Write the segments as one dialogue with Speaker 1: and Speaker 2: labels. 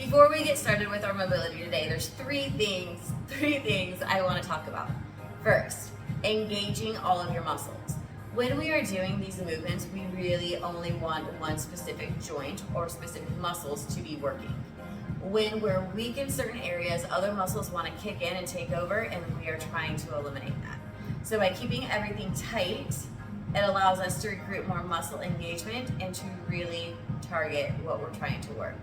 Speaker 1: Before we get started with our mobility today, there's three things I want to talk about. First, engaging all of your muscles. When we are doing these movements, we really only want one specific joint or specific muscles to be working. When we're weak in certain areas, other muscles want to kick in and take over, and we are trying to eliminate that. So by keeping everything tight, it allows us to recruit more muscle engagement and to really target what we're trying to work.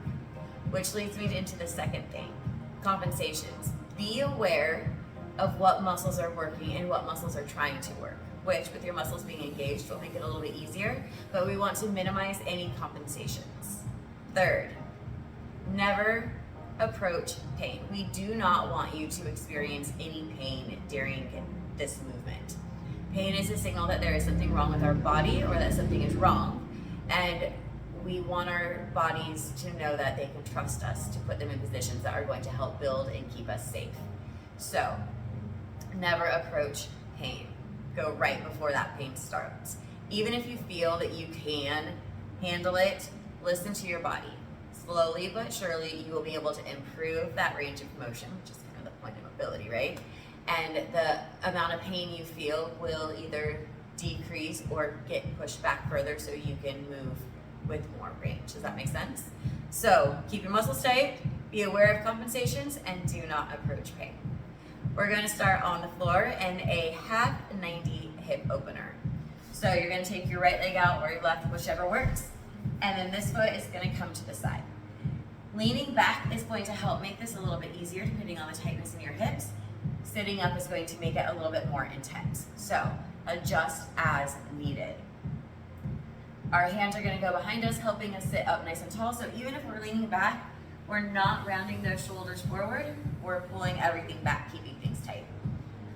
Speaker 1: Which leads me into the second thing, compensations. Be aware of what muscles are working and what muscles are trying to work, which with your muscles being engaged will make it a little bit easier, but we want to minimize any compensations. Third, never approach pain. We do not want you to experience any pain during this movement. Pain is a signal that there is something wrong with our body or that something is wrong, and we want our bodies to know that they can trust us to put them in positions that are going to help build and keep us safe. So, never approach pain. Go right before that pain starts. Even if you feel that you can handle it, listen to your body. Slowly but surely, you will be able to improve that range of motion, which is kind of the point of mobility, right? And the amount of pain you feel will either decrease or get pushed back further so you can move with more range. Does that make sense? So keep your muscles tight, be aware of compensations, and do not approach pain. We're going to start on the floor in a half 90 hip opener. So you're going to take your right leg out or your left, whichever works, and then this foot is going to come to the side. Leaning back is going to help make this a little bit easier depending on the tightness in your hips. Sitting up is going to make it a little bit more intense. So adjust as needed. Our hands are going to go behind us, helping us sit up nice and tall. So even if we're leaning back, we're not rounding those shoulders forward. We're pulling everything back, keeping things tight.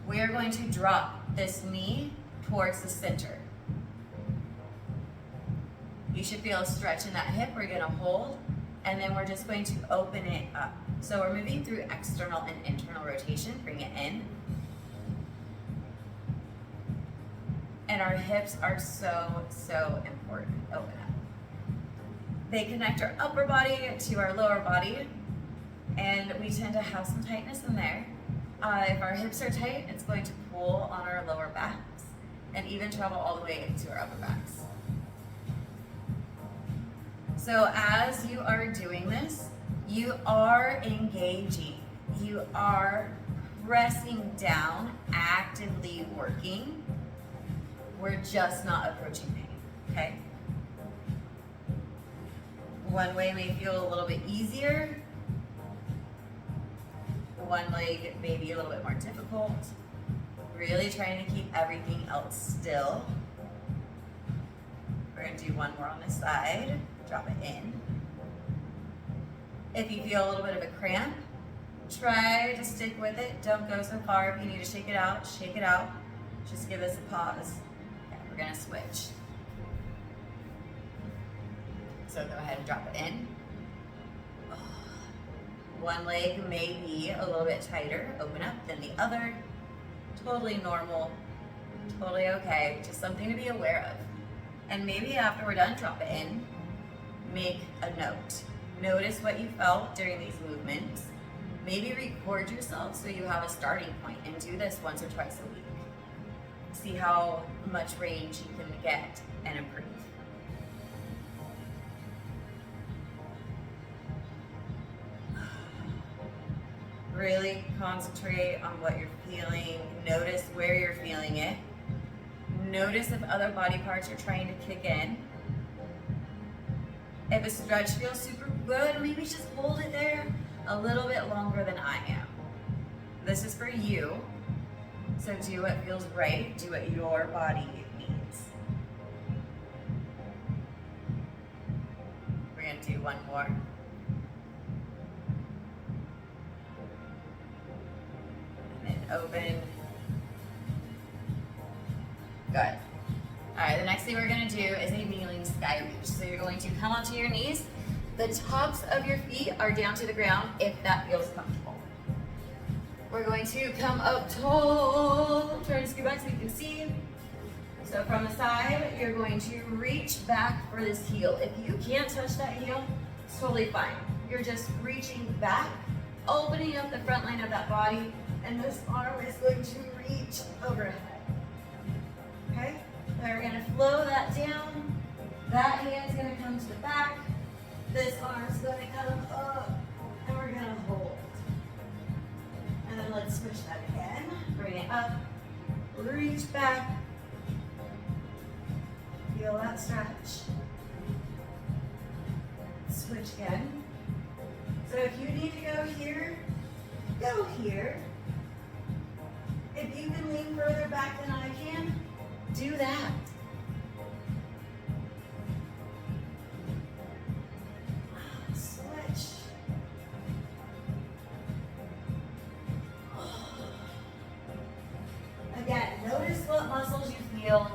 Speaker 1: We are going to drop this knee towards the center. You should feel a stretch in that hip. We're going to hold, and then we're just going to open it up. So we're moving through external and internal rotation. Bring it in. And our hips are so important. Open up. They connect our upper body to our lower body, and we tend to have some tightness in there. If our hips are tight, it's going to pull on our lower backs and even travel all the way into our upper backs. So as you are doing this, you are engaging. You are pressing down, actively working. We're just not approaching pain, okay? One way may feel a little bit easier. One leg may be a little bit more difficult. Really trying to keep everything else still. We're gonna do one more on this side. Drop it in. If you feel a little bit of a cramp, try to stick with it. Don't go so far. If you need to shake it out, shake it out. Just give us a pause. We're gonna switch. So go ahead and drop it in. One leg may be a little bit tighter, open up, than the other. Totally normal, totally okay, just something to be aware of. And maybe after we're done, drop it in, make a note. Notice what you felt during these movements. Maybe record yourself so you have a starting point, and do this once or twice a week. See how much range you can get and improve. Really concentrate on what you're feeling. Notice where you're feeling it. Notice if other body parts are trying to kick in. If a stretch feels super good, maybe just hold it there a little bit longer than I am. This is for you. So do what feels right. Do what your body needs. We're going to do one more. Open. Good. All right, the next thing we're going to do is a kneeling sky reach. So you're going to come onto your knees. The tops of your feet are down to the ground if that feels comfortable. We're going to come up tall. Try to scoot back so you can see. So from the side, you're going to reach back for this heel. If you can't touch that heel, it's totally fine. you're just reaching back, opening up the front line of that body, and this arm is going to reach overhead. Okay? We're gonna flow that down. That hand's gonna come to the back. This arm's gonna come up, and we're gonna hold. And then let's switch that again. Bring it up, reach back. Feel that stretch. Switch again. So if you need to go here, go here. If you can lean further back than I can, do that. Switch. Again, notice what muscles you feel.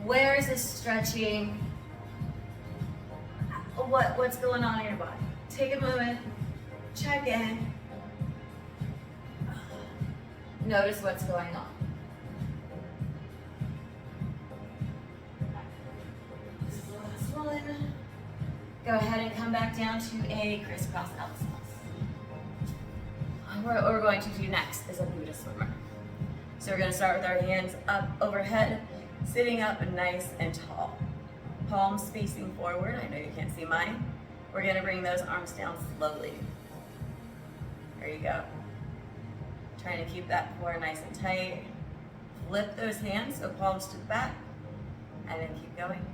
Speaker 1: Where is this stretching? What's going on in your body? Take a moment, check in. Notice what's going on. This is the last one. Go ahead and come back down to a crisscross applesauce. What we're going to do next is a Buddha swimmer. So we're going to start with our hands up overhead, sitting up nice and tall. Palms facing forward. I know you can't see mine. We're going to bring those arms down slowly. There you go. Trying to keep that core nice and tight. Flip those hands, so palms to the back, and then keep going.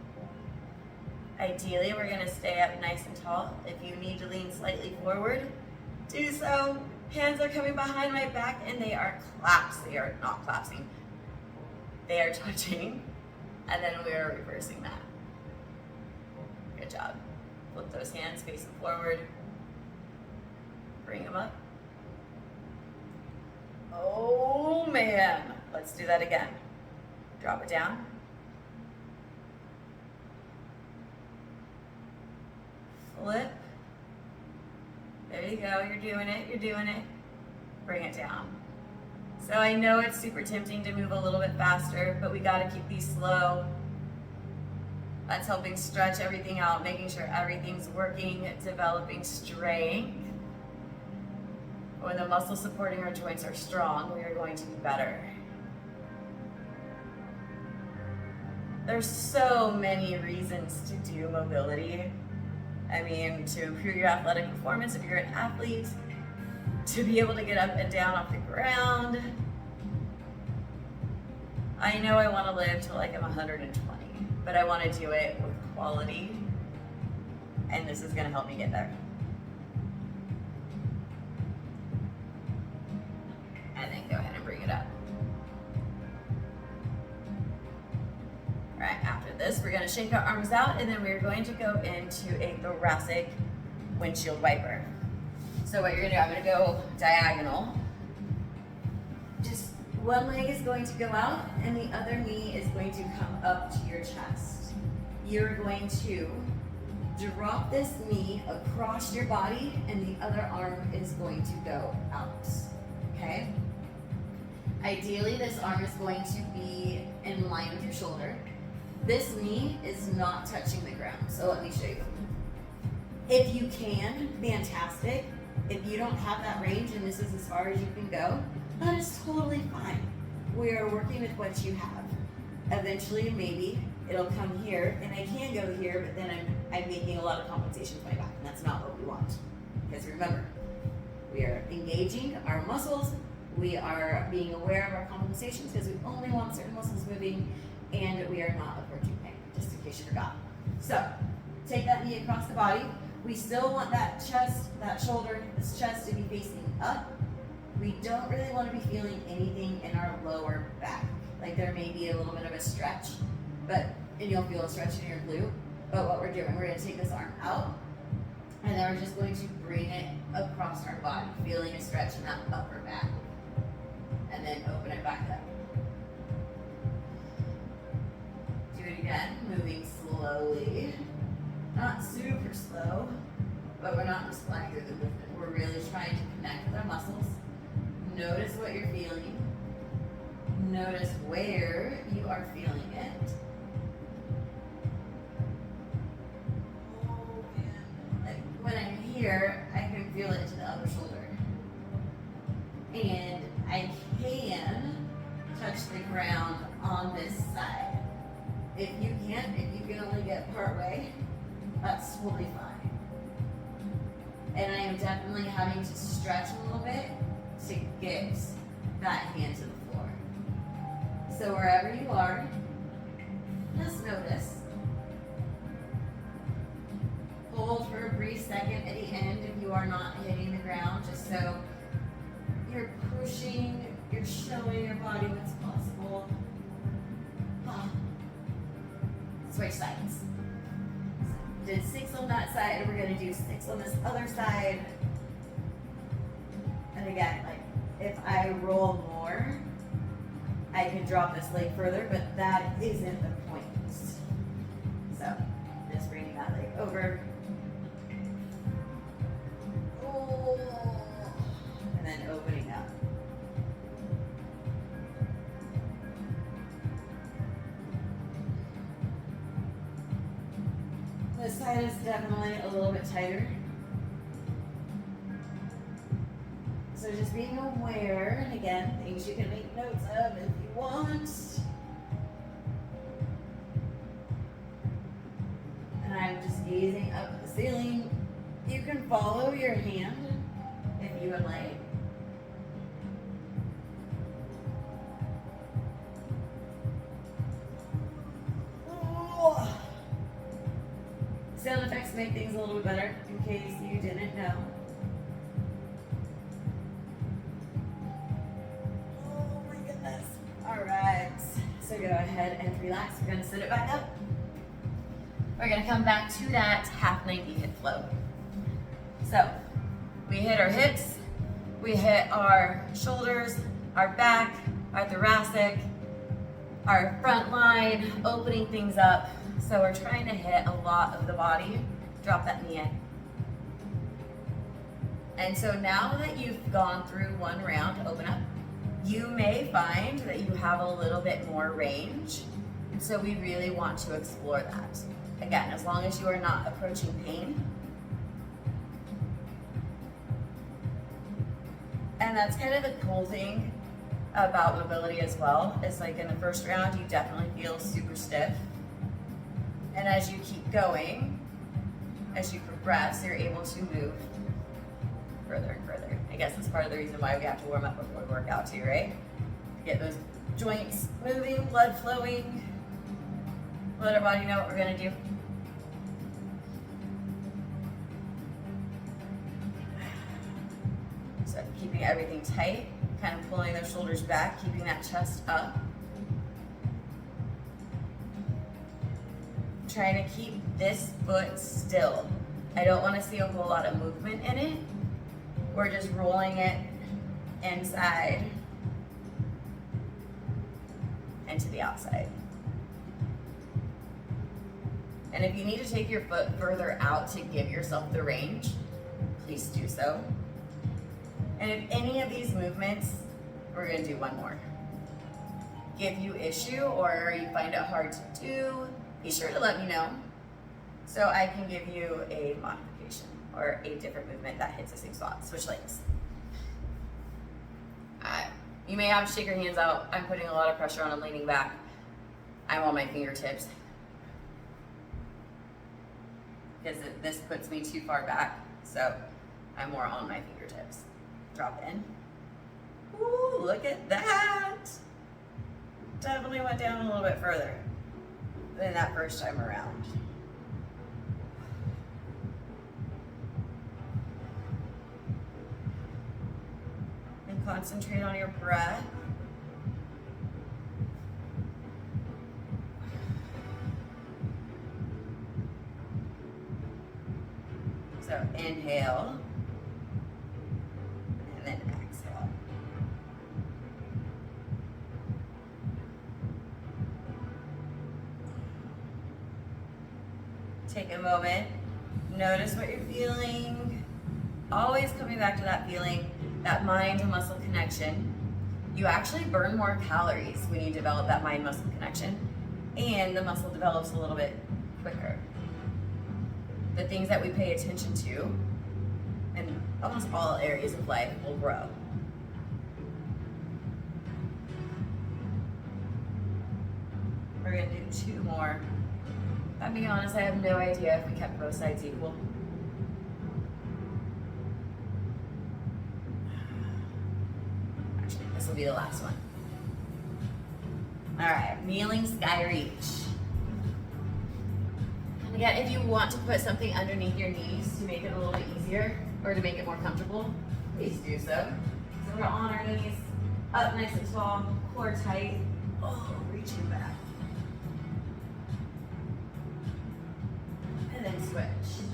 Speaker 1: Ideally, we're going to stay up nice and tall. If you need to lean slightly forward, do so. Hands are coming behind my back, and they are claps. They are not collapsing. They are touching, and then we are reversing that. Good job. Flip those hands facing forward. Bring them up. Oh man, let's do that again. Drop it down. Flip. There you go, you're doing it, you're doing it. Bring it down. So I know it's super tempting to move a little bit faster, but we gotta keep these slow. That's helping stretch everything out, making sure everything's working, developing strength. When the muscles supporting our joints are strong, we are going to be better. There's so many reasons to do mobility. I mean, to improve your athletic performance if you're an athlete, to be able to get up and down off the ground. I know I want to live till like I'm 120, but I want to do it with quality, and this is going to help me get there. And then go ahead and bring it up. All right, after this, we're gonna shake our arms out, and then we're going to go into a thoracic windshield wiper. So what you're gonna do, I'm gonna go diagonal. Just one leg is going to go out, and the other knee is going to come up to your chest. You're going to drop this knee across your body, and the other arm is going to go out, okay? Ideally, this arm is going to be in line with your shoulder. This knee is not touching the ground, so let me show you. If you can, fantastic. If you don't have that range and this is as far as you can go, that is totally fine. We are working with what you have. Eventually, maybe it'll come here, and I can go here, but then I'm making a lot of compensation for my back, and that's not what we want. Because remember, we are engaging our muscles. We are being aware of our compensations because we only want certain muscles moving, and we are not approaching pain, just in case you forgot. So, take that knee across the body. We still want that chest, that shoulder, this chest to be facing up. We don't really want to be feeling anything in our lower back. Like there may be a little bit of a stretch, and you'll feel a stretch in your glute. But what we're doing, we're going to take this arm out, and then we're just going to bring it across our body, feeling a stretch in that upper back. And then open it back up. Do it again, moving slowly. Not super slow, but we're not just flying through the movement. We're really trying to connect with our muscles. Notice what you're feeling. Notice where you are feeling it. Oh man. Like when I'm here, I feel it to the other shoulder. And I can touch the ground on this side. If you can't, if you can only get part way, that's totally fine. And I am definitely having to stretch a little bit to get that hand to the floor. So wherever you are, just notice. Hold for a brief second at the end if you are not hitting the ground, just so you're pushing, you're showing your body what's possible. Switch sides. So, did 6 on that side, we're gonna do 6 on this other side. And again, like if I roll more, I can drop this leg further, but that isn't the point. So just bringing that leg over. Oh, and then opening up. This side is definitely a little bit tighter. So just being aware, and again, things you can make notes of if you want. And I'm just gazing up at the ceiling. You can follow your hand if you would like. Oh. Sound effects make things a little bit better in case you didn't know. Oh my goodness. All right, so go ahead and relax. We're gonna sit it back up. We're gonna come back to that half 90 hip flow. So we hit our hips, we hit our shoulders, our back, our thoracic, our front line, opening things up. So we're trying to hit a lot of the body. Drop that knee in. And so now that you've gone through one round, open up, you may find that you have a little bit more range. And so we really want to explore that. Again, as long as you are not approaching pain. And that's kind of the cool thing about mobility as well. It's like in the first round, you definitely feel super stiff. And as you keep going, as you progress, you're able to move further and further. I guess that's part of the reason why we have to warm up before we work out too, right? Get those joints moving, blood flowing. Let our body know what we're gonna do. So keeping everything tight, kind of pulling those shoulders back, keeping that chest up. Trying to keep this foot still. I don't want to see a whole lot of movement in it. We're just rolling it inside and to the outside. And if you need to take your foot further out to give yourself the range, please do so. And if any of these movements, we're gonna do one more, give you issue or you find it hard to do, be sure to let me know so I can give you a modification or a different movement that hits the same spot. Switch legs. You may have to shake your hands out. I'm putting a lot of pressure on them leaning back. I'm on my fingertips because this puts me too far back. So I'm more on my fingertips. Drop in. Ooh, look at that. Definitely went down a little bit further than that first time around. And concentrate on your breath. So inhale, and then exhale. Take a moment, notice what you're feeling. Always coming back to that feeling, that mind to muscle connection. You actually burn more calories when you develop that mind muscle connection, and the muscle develops a little bit quicker. The things that we pay attention to and almost all areas of life will grow. We're gonna do 2 more. I'll be honest, I have no idea if we kept both sides equal. Actually, this will be the last one. All right, kneeling sky reach. And again, if you want to put something underneath your knees to make it a little bit easier or to make it more comfortable, please do so. So we're on our knees, up nice and tall, core tight. Oh, reaching back. And then switch.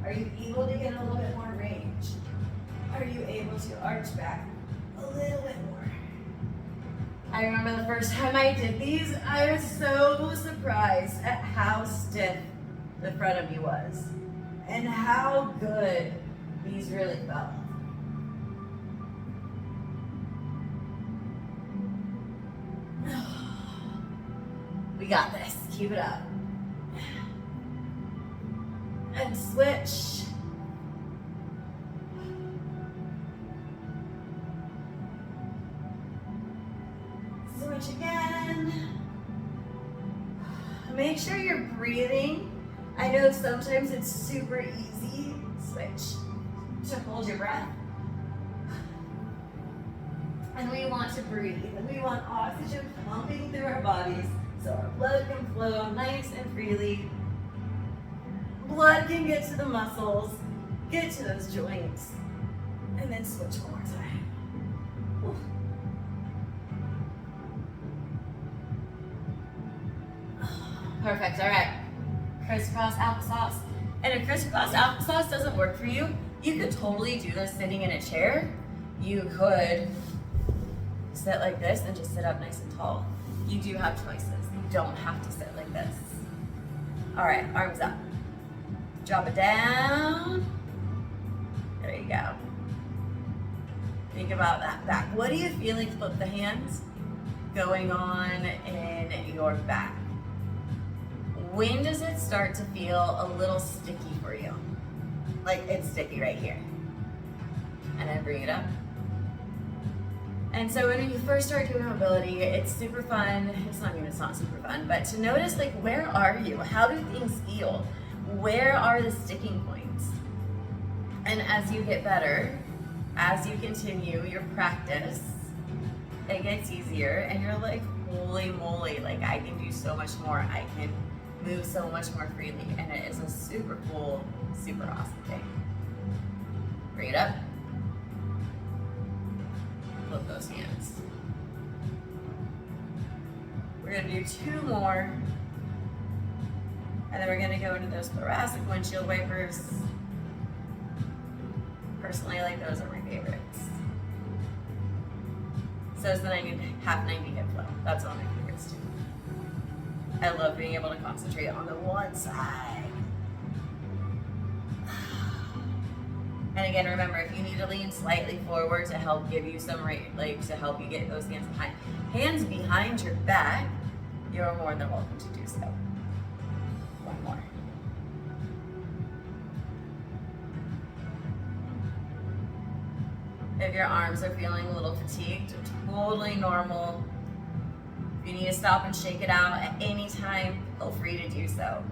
Speaker 1: Are you able to get a little bit more range? Are you able to arch back a little bit more? I remember the first time I did these, I was so surprised at how stiff the front of me was and how good these really felt. We got this. Keep it up. And switch. Switch again. Make sure you're breathing. I know sometimes it's super easy, switch, to hold your breath. And we want to breathe. We want oxygen pumping through our bodies so our blood can flow nice and freely. Blood can get to the muscles, get to those joints, and then switch one more time. Ooh. Perfect, all right. Crisscross applesauce. And if crisscross applesauce doesn't work for you, you could totally do this sitting in a chair. You could sit like this and just sit up nice and tall. You do have choices. You don't have to sit like this. All right, arms up. Drop it down. There you go. Think about that back. What do you feel like, flip the hands, going on in your back? When does it start to feel a little sticky for you? Like it's sticky right here. And then bring it up. And so when you first start doing mobility, it's super fun. It's not super fun, but to notice like, where are you? How do things feel? Where are the sticking points? And as you get better, as you continue your practice, it gets easier and you're like, holy moly, like I can do so much more. I can move so much more freely, and it is a super cool, super awesome thing. Bring it up. Flip those hands. We're gonna do 2 more, and then we're gonna go into those thoracic windshield wipers. Personally, I like those are my favorites. So is the half 90 hip flow. That's one of my favorites too. I love being able to concentrate on the one side. And again, remember, if you need to lean slightly forward to help give you some to help you get those hands behind your back, you're more than welcome to do so. One more. If your arms are feeling a little fatigued, totally normal. If you need to stop and shake it out at any time, feel free to do so.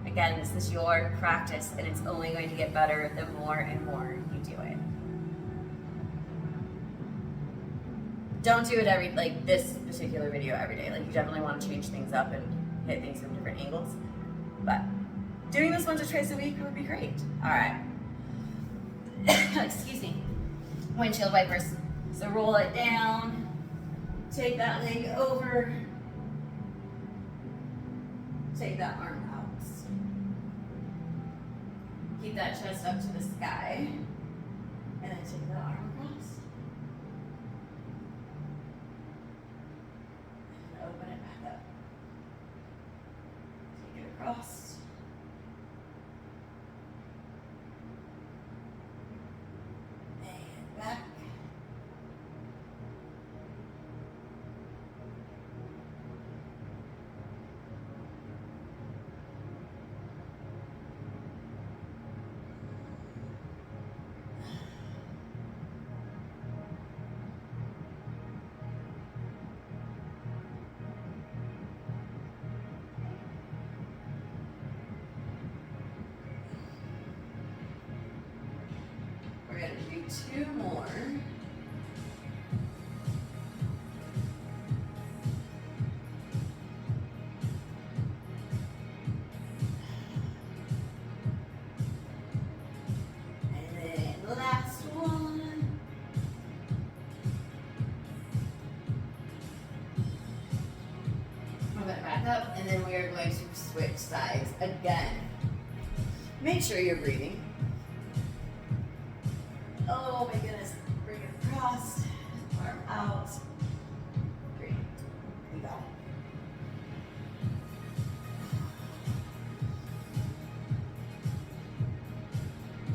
Speaker 1: Again, this is your practice and it's only going to get better the more and more you do it. Don't do it like this particular video every day. Like you definitely want to change things up and hit things from different angles. But doing this once or twice a week would be great. All right. Excuse me. Windshield wipers. So roll it down. Take that leg over. Take that arm out. Keep that chest up to the sky. And then take that arm across. And open it back up. Take it across. And back. 2 more. And then the last one. Move it back up, and then we are going to switch sides again. Make sure you're breathing. Oh my goodness. Bring it across. Arm out. Breathe. You go.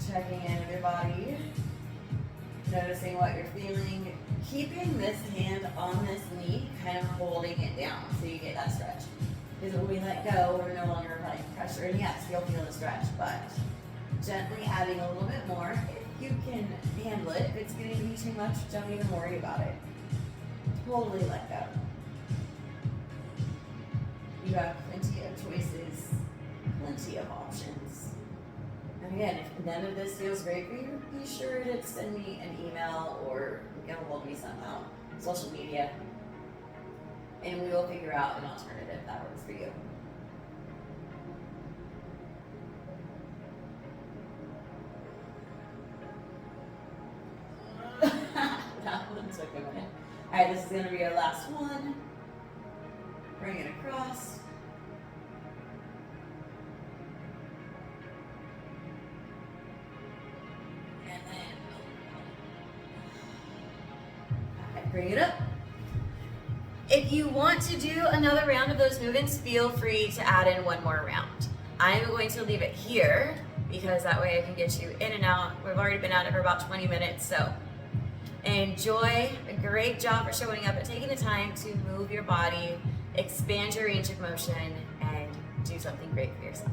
Speaker 1: Checking in with your body. Noticing what you're feeling. Keeping this hand on this knee, kind of holding it down so you get that stretch. Because when we let go, we're no longer applying pressure. And yes, you'll feel the stretch, but gently adding a little bit more. If you can handle it, if it's getting to be too much, don't even worry about it. Totally let go. You have plenty of choices, plenty of options. And again, if none of this feels great for you, be sure to send me an email or get a hold of me somehow, social media, and we will figure out an alternative that works for you. That one took a minute. All right, this is going to be our last one. Bring it across. And then, all right, bring it up. If you want to do another round of those movements, feel free to add in one more round. I'm going to leave it here because that way I can get you in and out. We've already been at it for about 20 minutes, so enjoy. A great job for showing up and taking the time to move your body, expand your range of motion, and do something great for yourself.